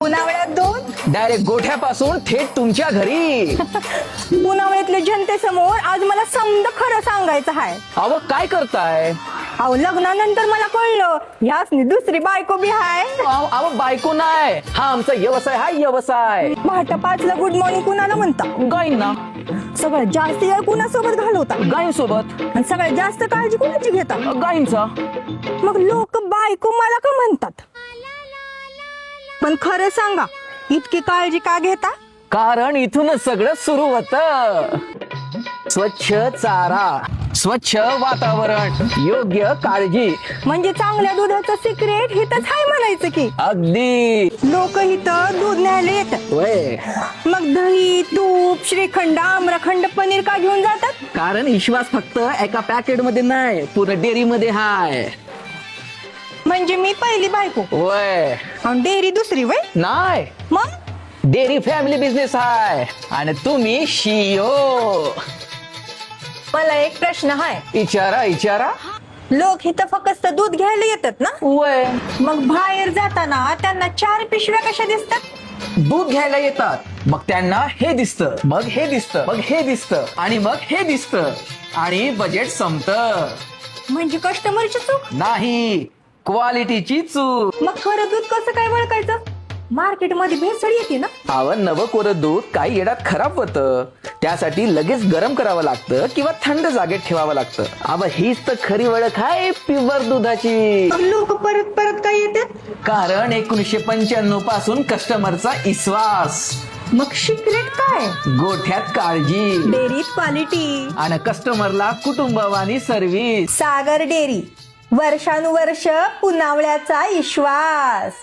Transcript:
पुनावळ्यात 2 direct गोठ्यापासून थेट तुमच्या घरी. पुनावळ्यातल्या जनतेसमोर आज मला समद खरं सांगायचं आहे. अहो काय करताय? अहो लग्नानंतर मला कळलं ह्यासनी दुसरी बायको बी आहे. अहो बायको नाही, हा आमचा व्यवसाय, हा व्यवसाय. पहाटे 5ला गुड मॉर्निंग कुणाला म्हणता? गाईंना. सगळ्यात जास्त वेळ कुणासोबत घालवता? गायींसोबत. आणि सगळ्यात जास्त काळजी कुणाची घेता? गायींचा. मग लोक बायको मला का म्हणतात? पण खरं सांगा, इतकी काळजी का घेता? कारण इथूनच सगळं सुरू होतं. स्वच्छ चारा, स्वच्छ वातावरण, योग्य काळजी. म्हणजे चांगल्या दुधाचं सिक्रेट हिथंच आहे म्हणायचं की. अगदी. लोक इथं दूध न्यायला येतात. वय. मग दही, तूप, श्रीखंड, आम्रखंड, पनीर का घेऊन जातात? कारण विश्वास फक्त एका पॅकेट मध्ये नाही, पूर्ण डेअरी मध्ये हाय. म्हणजे मी पहिली बायको वय. आणि डेअरी दुसरी वय. नाही, मग डेअरी फॅमिली बिझनेस आहे आणि तुम्ही CEO. मला एक प्रश्न आहे. विचारा. लोक इथं फक्त दूध घ्यायला येतात ना? वय. मग बाहेर जाताना त्यांना 4 पिशव्या कशा दिसतात? दूध घ्यायला येतात, मग त्यांना हे दिसतं, मग हे दिसतं, मग हे दिसतं आणि मग हे दिसतं आणि बजेट संपतं. म्हणजे कस्टमरची चूक नाही, क्वालिटीची चूक. मग खरं दूध कसं काय ओळखायचं? मार्केटमध्ये भेसळ येते ना? अवं नवं कोरं दूध काही येड्यात खराब होतं, त्यासाठी लगेच गरम करावं लागतं किंवा थंड जागेत ठेवावं लागतं. अवं हीच तर खरी ओळख आहे प्युअर दुधाची. मग लोक परत परत काय येतात? कारण 1995 पासून कस्टमरचा विश्वास. मग सिक्रेट काय? गोठ्यात काळजी डेअरीत क्वालिटी आणि कस्टमरला कुटुंबवानी सर्व्हिस. सागर डेअरी, वर्षानुवर्ष पुनावळ्याचा विश्वास.